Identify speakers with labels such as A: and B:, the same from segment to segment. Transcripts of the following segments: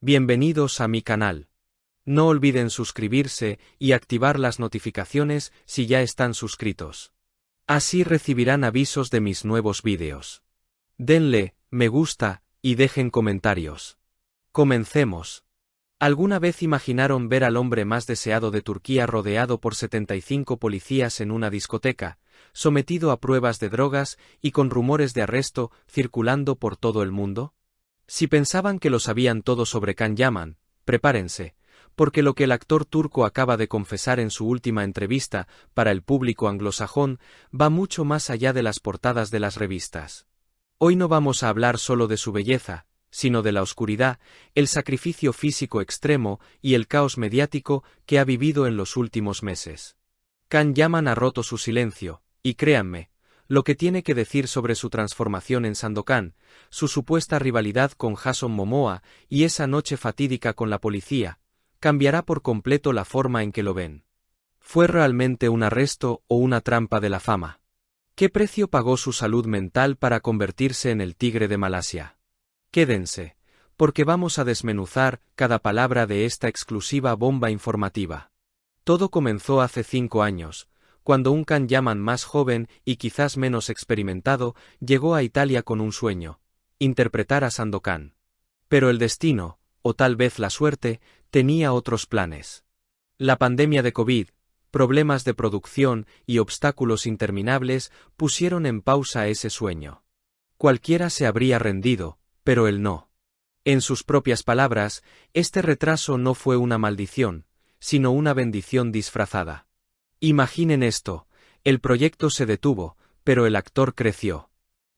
A: Bienvenidos a mi canal. No olviden suscribirse y activar las notificaciones si ya están suscritos. Así recibirán avisos de mis nuevos vídeos. Denle me gusta y dejen comentarios. Comencemos. ¿Alguna vez imaginaron ver al hombre más deseado de Turquía rodeado por 75 policías en una discoteca, sometido a pruebas de drogas y con rumores de arresto circulando por todo el mundo? Si pensaban que lo sabían todo sobre Can Yaman, prepárense, porque lo que el actor turco acaba de confesar en su última entrevista para el público anglosajón va mucho más allá de las portadas de las revistas. Hoy no vamos a hablar solo de su belleza, sino de la oscuridad, el sacrificio físico extremo y el caos mediático que ha vivido en los últimos meses. Can Yaman ha roto su silencio, y créanme, lo que tiene que decir sobre su transformación en Sandokan, su supuesta rivalidad con Jason Momoa y esa noche fatídica con la policía, cambiará por completo la forma en que lo ven. ¿Fue realmente un arresto o una trampa de la fama? ¿Qué precio pagó su salud mental para convertirse en el tigre de Malasia? Quédense, porque vamos a desmenuzar cada palabra de esta exclusiva bomba informativa. Todo comenzó hace 5 años, cuando un Can Yaman más joven y quizás menos experimentado llegó a Italia con un sueño: interpretar a Sandokan. Pero el destino, o tal vez la suerte, tenía otros planes. La pandemia de COVID, problemas de producción y obstáculos interminables pusieron en pausa ese sueño. Cualquiera se habría rendido, pero él no. En sus propias palabras, este retraso no fue una maldición, sino una bendición disfrazada. Imaginen esto: el proyecto se detuvo, pero el actor creció.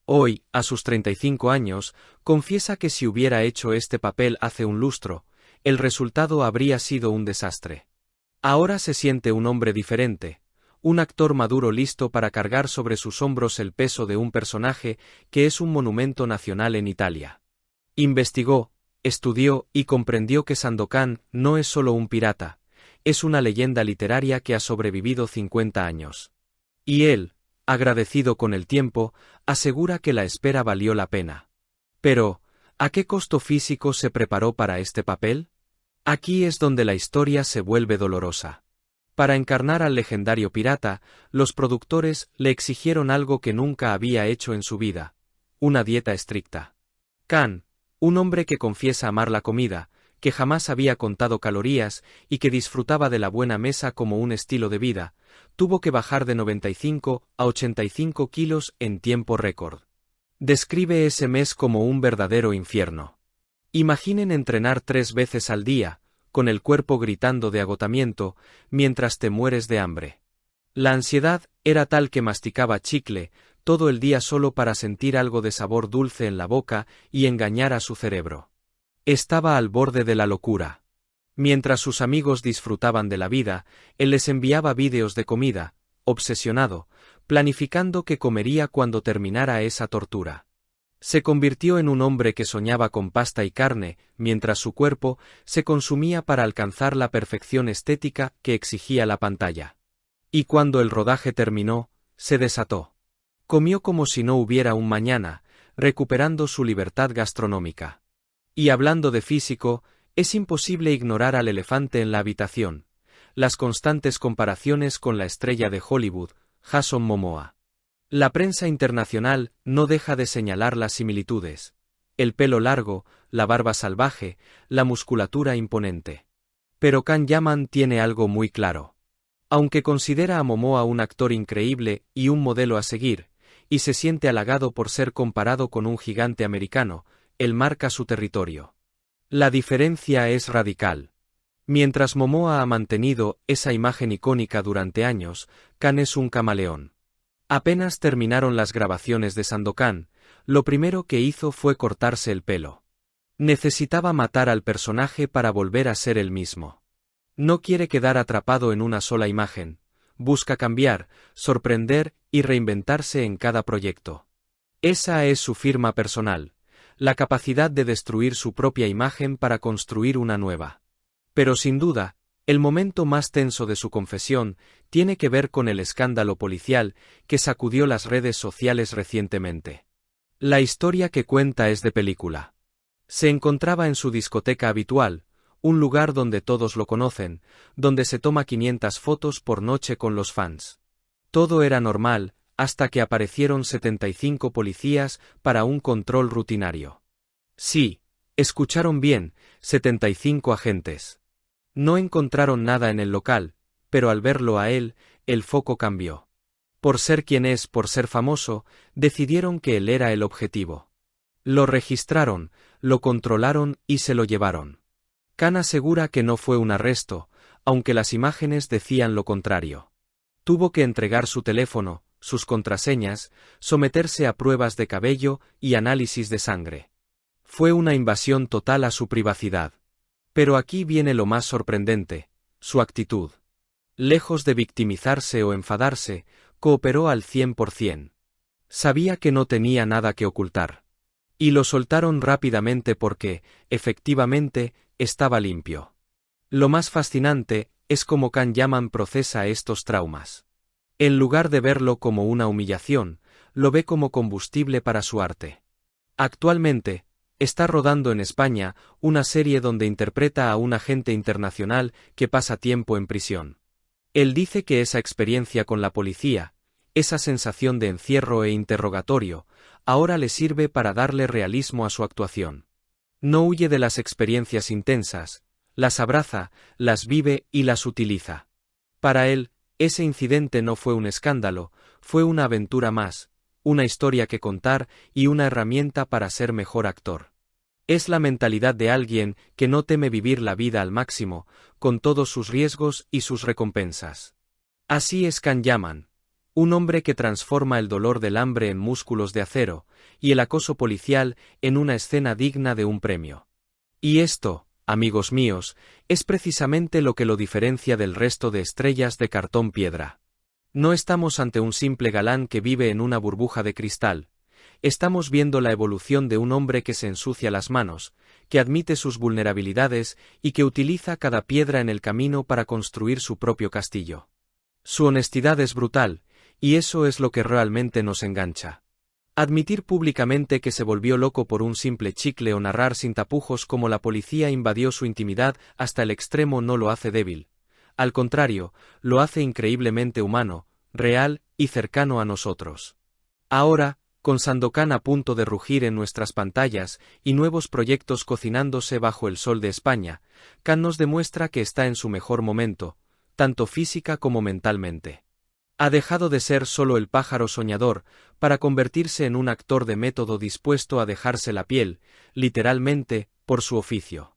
A: Hoy, a sus 35 años, confiesa que si hubiera hecho este papel hace un lustro, el resultado habría sido un desastre. Ahora se siente un hombre diferente, un actor maduro listo para cargar sobre sus hombros el peso de un personaje que es un monumento nacional en Italia. Investigó, estudió y comprendió que Sandokan no es solo un pirata, es una leyenda literaria que ha sobrevivido 50 años. Y él, agradecido con el tiempo, asegura que la espera valió la pena. Pero, ¿a qué costo físico se preparó para este papel? Aquí es donde la historia se vuelve dolorosa. Para encarnar al legendario pirata, los productores le exigieron algo que nunca había hecho en su vida: una dieta estricta. Can, un hombre que confiesa amar la comida, que jamás había contado calorías y que disfrutaba de la buena mesa como un estilo de vida, tuvo que bajar de 95 a 85 kilos en tiempo récord. Describe ese mes como un verdadero infierno. Imaginen entrenar 3 veces al día, con el cuerpo gritando de agotamiento, mientras te mueres de hambre. La ansiedad era tal que masticaba chicle todo el día solo para sentir algo de sabor dulce en la boca y engañar a su cerebro. Estaba al borde de la locura. Mientras sus amigos disfrutaban de la vida, él les enviaba vídeos de comida, obsesionado, planificando qué comería cuando terminara esa tortura. Se convirtió en un hombre que soñaba con pasta y carne, mientras su cuerpo se consumía para alcanzar la perfección estética que exigía la pantalla. Y cuando el rodaje terminó, se desató. Comió como si no hubiera un mañana, recuperando su libertad gastronómica. Y hablando de físico, es imposible ignorar al elefante en la habitación: las constantes comparaciones con la estrella de Hollywood, Jason Momoa. La prensa internacional no deja de señalar las similitudes: el pelo largo, la barba salvaje, la musculatura imponente. Pero Can Yaman tiene algo muy claro. Aunque considera a Momoa un actor increíble y un modelo a seguir, y se siente halagado por ser comparado con un gigante americano, él marca su territorio. La diferencia es radical. Mientras Momoa ha mantenido esa imagen icónica durante años, Can es un camaleón. Apenas terminaron las grabaciones de Sandokan, lo primero que hizo fue cortarse el pelo. Necesitaba matar al personaje para volver a ser el mismo. No quiere quedar atrapado en una sola imagen, busca cambiar, sorprender y reinventarse en cada proyecto. Esa es su firma personal: la capacidad de destruir su propia imagen para construir una nueva. Pero sin duda, el momento más tenso de su confesión tiene que ver con el escándalo policial que sacudió las redes sociales recientemente. La historia que cuenta es de película. Se encontraba en su discoteca habitual, un lugar donde todos lo conocen, donde se toma 500 fotos por noche con los fans. Todo era normal, hasta que aparecieron 75 policías para un control rutinario. Sí, escucharon bien, 75 agentes. No encontraron nada en el local, pero al verlo a él, el foco cambió. Por ser quien es, por ser famoso, decidieron que él era el objetivo. Lo registraron, lo controlaron y se lo llevaron. Khan asegura que no fue un arresto, aunque las imágenes decían lo contrario. Tuvo que entregar su teléfono, sus contraseñas, someterse a pruebas de cabello y análisis de sangre. Fue una invasión total a su privacidad. Pero aquí viene lo más sorprendente, su actitud. Lejos de victimizarse o enfadarse, cooperó al 100%. Sabía que no tenía nada que ocultar. Y lo soltaron rápidamente porque, efectivamente, estaba limpio. Lo más fascinante es cómo Khan Yaman procesa estos traumas. En lugar de verlo como una humillación, lo ve como combustible para su arte. Actualmente, está rodando en España una serie donde interpreta a un agente internacional que pasa tiempo en prisión. Él dice que esa experiencia con la policía, esa sensación de encierro e interrogatorio, ahora le sirve para darle realismo a su actuación. No huye de las experiencias intensas, las abraza, las vive y las utiliza. Para él, ese incidente no fue un escándalo, fue una aventura más, una historia que contar y una herramienta para ser mejor actor. Es la mentalidad de alguien que no teme vivir la vida al máximo, con todos sus riesgos y sus recompensas. Así es Khan Yaman, un hombre que transforma el dolor del hambre en músculos de acero, y el acoso policial en una escena digna de un premio. Y esto, amigos míos, es precisamente lo que lo diferencia del resto de estrellas de cartón piedra. No estamos ante un simple galán que vive en una burbuja de cristal. Estamos viendo la evolución de un hombre que se ensucia las manos, que admite sus vulnerabilidades y que utiliza cada piedra en el camino para construir su propio castillo. Su honestidad es brutal, y eso es lo que realmente nos engancha. Admitir públicamente que se volvió loco por un simple chicle o narrar sin tapujos cómo la policía invadió su intimidad hasta el extremo no lo hace débil. Al contrario, lo hace increíblemente humano, real y cercano a nosotros. Ahora, con Sandokan a punto de rugir en nuestras pantallas y nuevos proyectos cocinándose bajo el sol de España, Khan nos demuestra que está en su mejor momento, tanto física como mentalmente. Ha dejado de ser solo el pájaro soñador para convertirse en un actor de método dispuesto a dejarse la piel, literalmente, por su oficio.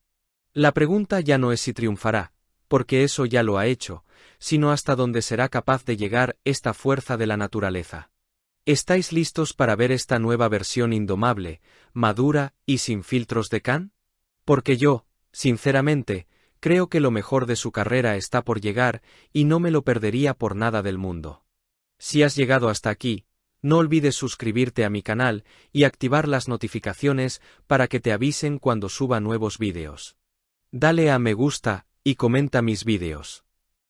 A: La pregunta ya no es si triunfará, porque eso ya lo ha hecho, sino hasta dónde será capaz de llegar esta fuerza de la naturaleza. ¿Estáis listos para ver esta nueva versión indomable, madura y sin filtros de Khan? Porque yo, sinceramente, creo que lo mejor de su carrera está por llegar y no me lo perdería por nada del mundo. Si has llegado hasta aquí, no olvides suscribirte a mi canal y activar las notificaciones para que te avisen cuando suba nuevos vídeos. Dale a me gusta y comenta mis vídeos.